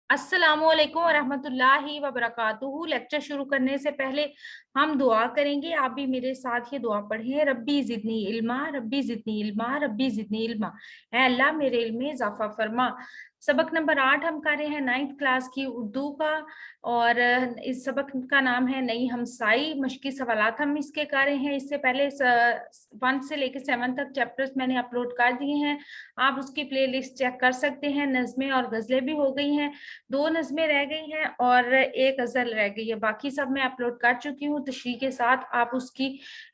अस्सलामुअलैकुम वरहमतुल्लाहि वबरकातुहू। लेक्चर शुरू करने से पहले हम दुआ करेंगे। आप भी मेरे साथ ये दुआ पढ़ें। रब्बी जिदनी इल्मा, रब्बी जिदनी इल्मा, रब्बी जिदनी इल्मा। ऐ अल्लाह मेरे इल्म में इजाफा फरमा। सबक नंबर 8 हम कर रहे हैं 9th क्लास की उर्दू का, और इस सबक का नाम है नई हमसाई। मश्की सवालात हम इसके कर रहे हैं। इससे पहले 1 से लेकर 7 तक चैप्टर्स मैंने अपलोड कर दिए हैं। आप उसकी प्लेलिस्ट चेक कर सकते हैं। नज़में और गज़लें भी हो गई हैं, 2 नज़में रह गई हैं और 1 गजल रह गई है। बाकी सब मैं अपलोड कर चुकी हूँ तशरीह के साथ। आप उसकी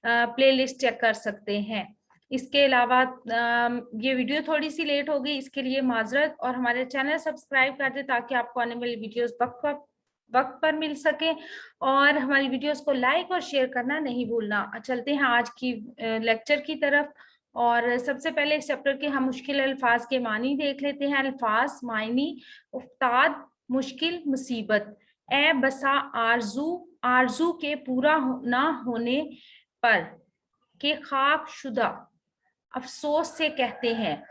प्लेलिस्ट चेक कर सकते हैं। इसके अलावा ये वीडियो थोड़ी सी लेट हो गई, इसके लिए माजरत। और हमारे चैनल सब्सक्राइब कर दे ताकि आपको आने वाली वीडियोस वक्त पर मिल सके, और हमारी वीडियोस को लाइक और शेयर करना नहीं भूलना। चलते हैं आज की लेक्चर की तरफ। और सबसे पहले इस चैप्टर के हम मुश्किल अल्फाज के मानी देख लेते हैं। अल्फाज मायनी: उफ्ताद, मुश्किल, मुसीबत। ए बसा आरजू, आरजू के पूरा ना होने पर। के खाक शुदा, अफसोस से कहते हैं।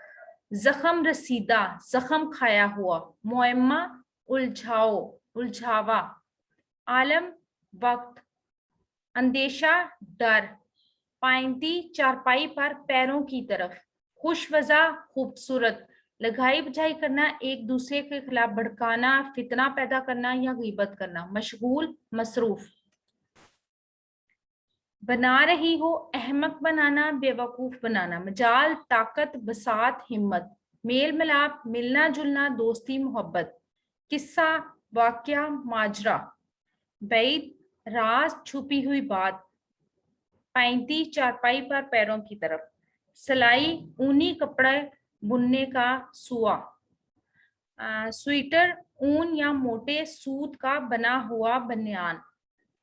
जख्म रसीदा, जख्म खाया हुआ। मुअम्मा, उलझाओ, उलझावा। आलम, वक्त। अंदेशा, डर। पाइंती, चारपाई पर पैरों की तरफ। खुशवजा, खूबसूरत। लगाई बजाई करना, एक दूसरे के खिलाफ भड़काना, फितना पैदा करना या गीबत करना। मशगूल, मसरूफ। बना रही हो, अहमक बनाना, बेवकूफ बनाना। मजाल, ताकत, बसात, हिम्मत। मेल मिलाप, मिलना जुलना, दोस्ती, मोहब्बत। किस्सा, वाक्या, माजरा। बैद, राज, छुपी हुई बात। पैंती, चारपाई पर पैरों की तरफ। सिलाई, ऊनी कपड़े बुनने का सुआ। स्वेटर, ऊन या मोटे सूत का बना हुआ बनियान।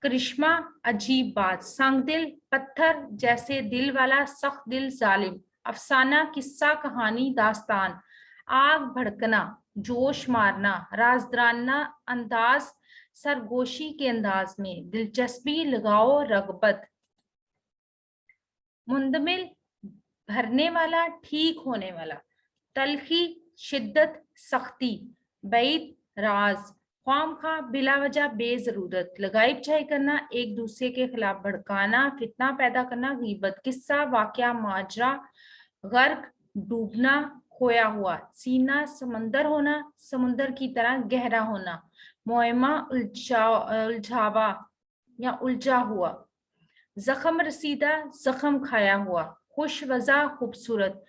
करिश्मा, अजीब बात। संगदिल, पत्थर जैसे दिल वाला, सख्त दिल, जालिम। अफसाना, किस्सा, कहानी, दास्तान। आग भड़कना, जोश मारना। राजदराना अंदाज, सरगोशी के अंदाज में। दिलचस्पी, लगाओ, रगबत। मुंदमिल, भरने वाला, ठीक होने वाला। तलखी, शिद्दत, सख्ती। बैद, राज। ख्वामखा, बिला वजह, बेजरूरत। लगाई बछाई करना, एक दूसरे के खिलाफ भड़काना, फितना पैदा करना, गीबत। किस्सा, वाकया, माजरा। गर्क, डूबना, खोया हुआ। सीना, समंदर होना, समुंदर की तरह गहरा होना। मुअम्मा, उलझावा या उलझा हुआ। जख्म रसीदा, जख्म खाया हुआ। खुश वजा, खूबसूरत।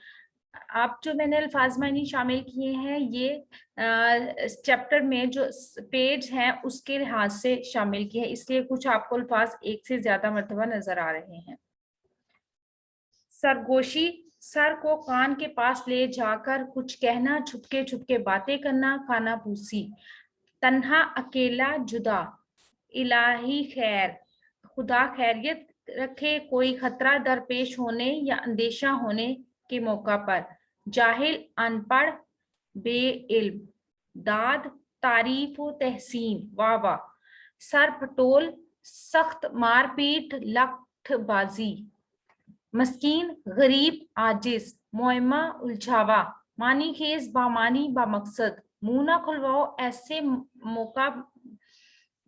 आप जो मैंने अल्फाज मानी शामिल किए हैं, ये इस चैप्टर में जो पेज हैं उसके लिहाज से शामिल किए हैं, इसलिए कुछ आपको अल्फाज एक से ज्यादा मरतबा नजर आ रहे हैं। सरगोशी, सर को कान के पास ले जाकर कुछ कहना, छुपके छुपके बातें करना, कानाफूसी। तन्हा, अकेला, जुदा। इलाही खैर, खुदा खैरियत रखे, कोई खतरा दरपेश होने या अंदेशा होने के मौका पर। जाहिल, अनपढ़, बेइल्म। दाद, तारीफ व तहसीन, वाह वाह। सर फटोल, सख्त मारपीट, लठबाजी। मस्कीन, गरीब, आजिज। मुअम्मा, उलझावा। मानी खेज, बामानी, बामकसद। मुंह ना खुलवाओ, ऐसे मौका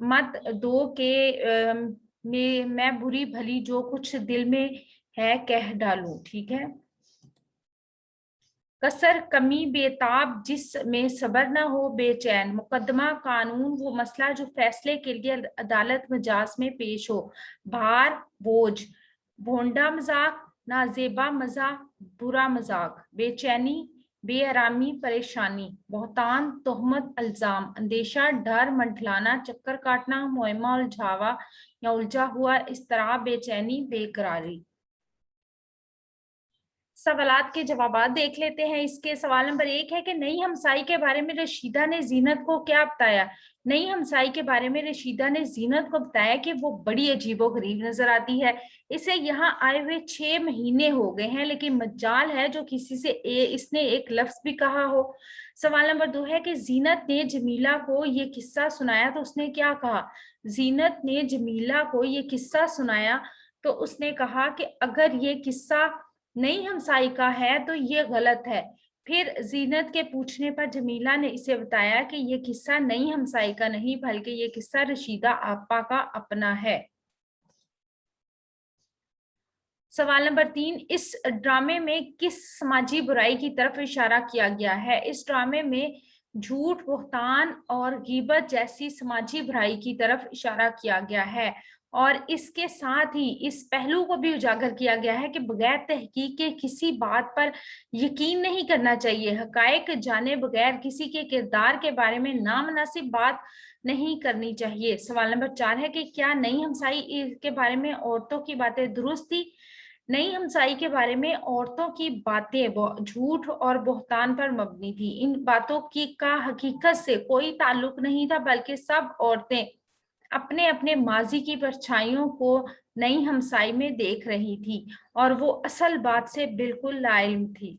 मत दो के मैं बुरी भली जो कुछ दिल में है कह डालूं। ठीक है। कसर, कमी, बेताब, जिस में सबर न हो, बेचैन। मुकदमा, कानून, वो मसला जो फैसले के लिए अदालत मजाज में पेश हो। भार, बोझ। भोंडा मजाक, नाजेबा मजाक, बुरा मजाक। बेचैनी, बेआरामी, परेशानी। बहुतान, तोहमत, अल्जाम। अंदेशा, डर, मंडलाना, चक्कर काटना। मुअम्मा, उलझावा या उलझा हुआ। इस्तराब, बेचैनी, बेकरारी। सवालात के जवाबात देख लेते हैं। इसके सवाल नंबर 1 है कि नई हमसाई के बारे में रशीदा ने जीनत को क्या बताया। नई हमसाई के बारे में रशीदा ने जीनत को बताया कि वो बड़ी अजीबोगरीब नजर आती है। इसे यहाँ आए हुए 6 महीने हो गए हैं, लेकिन मजाल है जो किसी से इसने एक लफ्ज भी कहा हो। सवाल नंबर 2 है कि जीनत ने जमीला को ये किस्सा सुनाया तो उसने क्या कहा। जीनत ने जमीला को ये किस्सा सुनाया तो उसने कहा कि अगर ये किस्सा नई हमसाई का है तो ये गलत है, फिर जीनत के पूछने पर जमीला ने इसे बताया कि ये किस्सा नई हमसाई का नहीं बल्कि ये किस्सा रशीदा आपा का अपना है। सवाल नंबर 3, इस ड्रामे में किस समाजी बुराई की तरफ इशारा किया गया है? इस ड्रामे में झूठ, बहतान और गीबत जैसी समाजी बुराई की तरफ इशारा किया गया है और इसके साथ ही इस पहलू को भी उजागर किया गया है कि बगैर तहकीक के किसी बात पर यकीन नहीं करना चाहिए। हकायक जाने बगैर किसी के किरदार के बारे में नामुनासिब बात नहीं करनी चाहिए। सवाल नंबर 4 है कि क्या नई हमसाई के बारे में औरतों की बातें दुरुस्त थी? नई हमसाई के बारे में औरतों की बातें झूठ और बहतान पर मबनी थी। इन बातों की का हकीकत से कोई ताल्लुक नहीं था, बल्कि सब औरतें अपने अपने माजी की परछाइयों को नई हमसाई में देख रही थी और वो असल बात से बिल्कुल लाइल्म थी।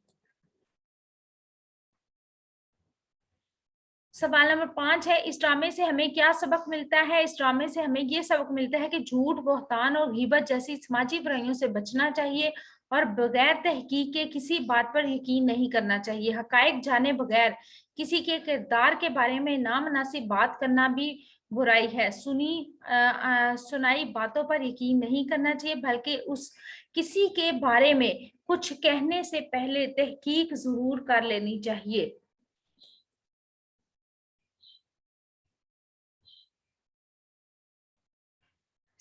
सवाल नंबर 5 है, इस ड्रामे से हमें क्या सबक मिलता है? इस ड्रामे से हमें ये सबक मिलता है कि झूठ, बहतान और गीबत जैसी समाजी बुराइयों से बचना चाहिए और बगैर तहकीक के किसी बात पर यकीन नहीं करना चाहिए। हकायक जाने बगैर किसी के किरदार के बारे में नामुनासिब बात करना भी बुराई है। सुनाई बातों पर यकीन नहीं करना चाहिए, बल्कि उस किसी के बारे में कुछ कहने से पहले तहकीक जरूर कर लेनी चाहिए।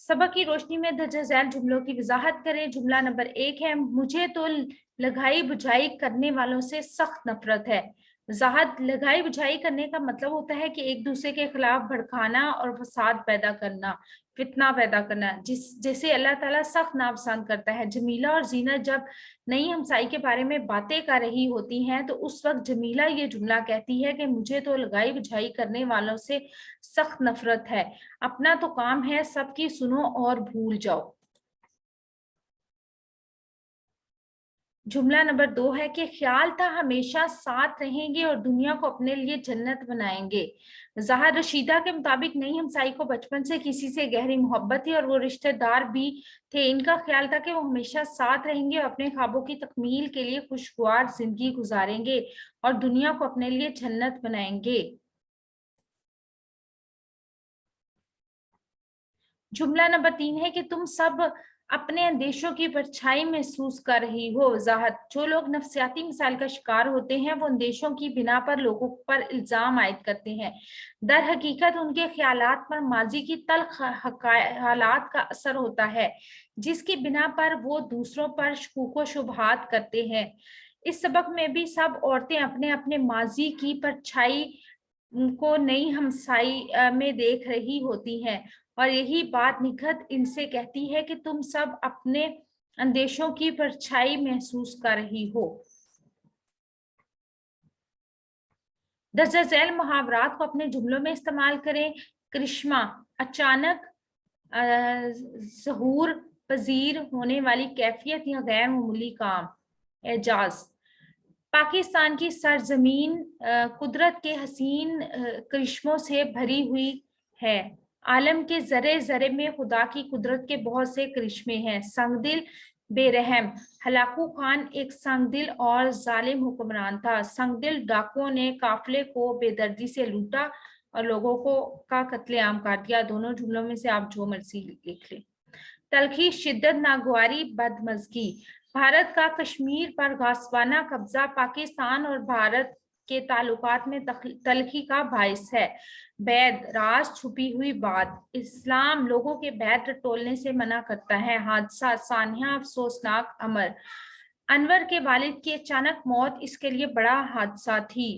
सबक की रोशनी में दर्ज झैल जुमलों की वजाहत करें। जुमला नंबर 1 है, मुझे तो लगाई बुझाई करने वालों से सख्त नफरत है। वजाहत, लगाई बुझाई करने का मतलब होता है कि एक दूसरे के खिलाफ भड़काना और फसाद पैदा करना, फितना पैदा करना, जैसे अल्लाह ताला सख्त नापसंद करता है। जमीला और जीनत जब नई हमसाई के बारे में बातें कर रही होती हैं तो उस वक्त जमीला ये जुमला कहती है कि मुझे तो लगाई बुझाई करने वालों से सख्त नफरत है, अपना तो काम है सबकी सुनो और भूल जाओ। जुमला नंबर 2 है कि ख्याल था हमेशा साथ रहेंगे और दुनिया को अपने लिए जन्नत बनाएंगे। ज़ाहिर रशीदा के मुताबिक नई हमसाई को बचपन से किसी से गहरी मोहब्बत थी और वो रिश्तेदार भी थे। इनका ख्याल था कि वो हमेशा साथ रहेंगे और अपने ख्वाबों की तकमील के लिए खुशगवार जिंदगी गुजारेंगे और दुनिया को अपने लिए जन्नत बनाएंगे। जुमला नंबर 3 है कि तुम सब अपने अंदेशों की परछाई महसूस कर रही हो। वजाहत, जो लोग नफ्सियाती मिसाइल का शिकार होते हैं वो अंदेशों की बिना पर लोगों पर इल्जाम आयद करते हैं। दर हकीकत उनके ख्यालात पर माजी की तल्ख हालात का असर होता है, जिसकी बिना पर वो दूसरों पर शकूक शुबहात करते हैं। इस सबक में भी सब औरतें अपने अपने माजी की परछाई को नई हमसाई में देख रही होती हैं और यही बात निखत इनसे कहती है कि तुम सब अपने अंदेशों की परछाई महसूस कर रही हो। दर्जा झैल मुहावरात को अपने जुमलों में इस्तेमाल करें। करिश्मा, अचानक ज़हूर पजीर होने वाली कैफियत या गैर मामूली काम। एजाज, पाकिस्तान की सरजमीन कुदरत के हसीन करिश्मों से भरी हुई है। आलम के जरे जरे में खुदा की कुदरत के बहुत से करिश्मे हैं। संगदिल, बेरहम, हलाकू खान एक संगदिल और जालिम हुक्मरान था। संगदिल डाकुओं ने काफिले को बेदर्दी से लूटा और लोगों को का कत्लेआम कर दिया। दोनों जुमलों में से आप जो मर्जी लिख लें। तलखी, शिद्दत, नागवारी, बदमज़गी, भारत का कश्मीर पर गासवाना कब्जा पाकिस्तान और भारत के ताल्लुकात में तलखी का बायस है। बैद, राज छुपी हुई बात, इस्लाम लोगों के बैद टटोलने से मना करता है। हादसा, सानिया अफसोसनाक अमर, अनवर के वालिद की अचानक मौत इसके लिए बड़ा हादसा थी।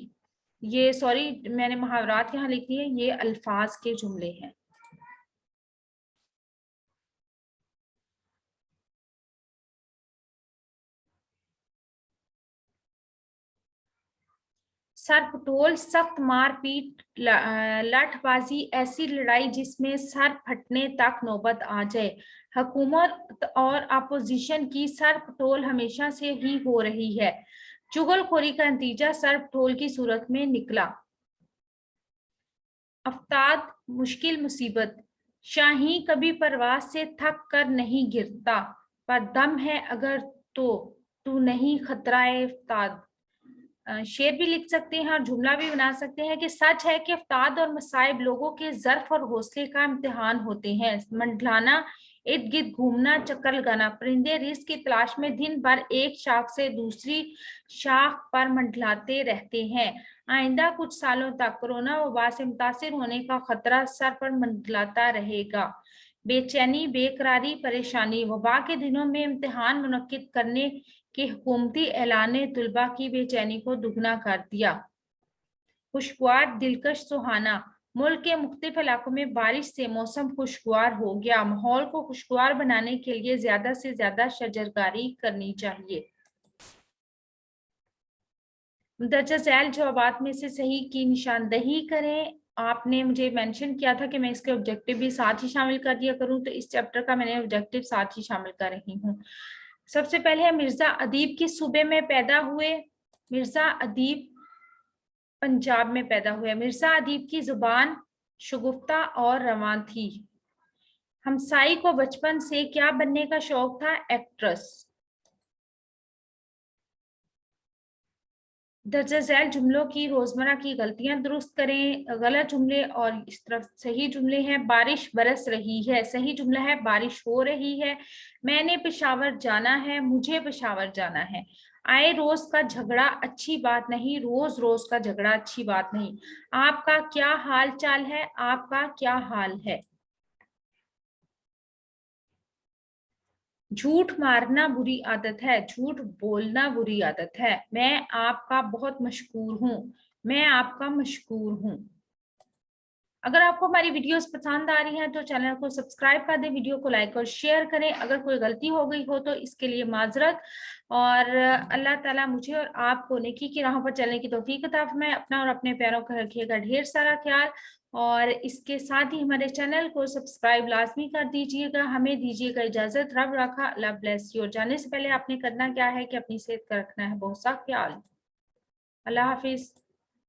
ये सॉरी मैंने मुहावरात यहाँ लिख दिए, ये अल्फाज के जुमले हैं। सर पटोल, सख्त मारपीट, लाठबाजी, ऐसी लड़ाई जिसमें सर फटने तक नौबत आ जाए। हुकूमत और अपोजिशन की सर पटोल हमेशा से ही हो रही है। चुगलखोरी का नतीजा सर पटोल की सूरत में निकला। अफ्ताद, मुश्किल मुसीबत, शाही कभी परवाज से थक कर नहीं गिरता, पर दम है अगर तो तू नहीं खतरा अफ्ताद। शेर भी लिख सकते हैं और जुमला भी बना सकते हैं कि सच है कि अफ्ताद और मसाइब लोगों के ज़र्फ और हौसले का इम्तिहान होते हैं। मंडलाना, इर्द गिर्द घूमना, चक्कर लगाना। परिंदे रिज़्क की तलाश में दिन भर एक शाख से दूसरी शाख पर मंडलाते रहते हैं। आइंदा कुछ सालों तक कोरोना वबा से मुतासिर होने का खतरा सर पर मंडलाता रहेगा। बेचैनी, बेकरारी, परेशानी। वबा के दिनों में इम्तिहान मुनक्किद करने के हुकूमती ऐलान ने तुलबा की बेचैनी को दुगना कर दिया। खुशगवार, दिलकश, सुहाना। मुल्क के मुख्तलिफ इलाकों में बारिश से मौसम खुशगवार हो गया। माहौल को खुशगवार बनाने के लिए ज्यादा से ज्यादा शजरकारी करनी चाहिए। दर्जा झैल जवाबात में से सही की निशानदही करें। आपने मुझे मेंशन किया था कि मैं इसके ऑब्जेक्टिव भी साथ ही शामिल कर दिया करूं, तो इस चैप्टर का मैंने ऑब्जेक्टिव साथ ही शामिल कर रही हूँ। सबसे पहले है मिर्जा अदीब किस सूबे में पैदा हुए? मिर्जा अदीब पंजाब में पैदा हुए। मिर्जा अदीब की जुबान शगुफ्ता और रवां थी। हमसाई को बचपन से क्या बनने का शौक था? एक्ट्रेस। दर्जा झैल जुमलों की रोजमर्रा की गलतियां दुरुस्त करें। गलत जुमले और इस तरफ सही जुमले हैं। बारिश बरस रही है, सही जुमला है बारिश हो रही है। मैंने पेशावर जाना है, मुझे पेशावर जाना है। आए रोज का झगड़ा अच्छी बात नहीं, रोज रोज का झगड़ा अच्छी बात नहीं। आपका क्या हाल चाल है? आपका क्या हाल है? झूठ मारना बुरी आदत है, झूठ बोलना बुरी आदत है। मैं आपका बहुत मशकूर हूँ, मैं आपका मशकूर हूँ। अगर आपको हमारी वीडियोस पसंद आ रही हैं तो चैनल को सब्सक्राइब कर दें, वीडियो को लाइक और शेयर करें। अगर कोई गलती हो गई हो तो इसके लिए माजरत, और अल्लाह ताला मुझे और आपको नेकी की राह पर चलने की तौफीक अता फरमाए। अपना और अपने प्यारों का रखिएगा ढेर सारा ख्याल, और इसके साथ ही हमारे चैनल को सब्सक्राइब लाजमी कर दीजिएगा। हमें दीजिएगा इजाजत। रब रखा, अल्लाह ब्लेस यू। और जाने से पहले आपने करना क्या है कि अपनी सेहत का रखना है बहुत सा ख्याल। अल्लाह हाफिज।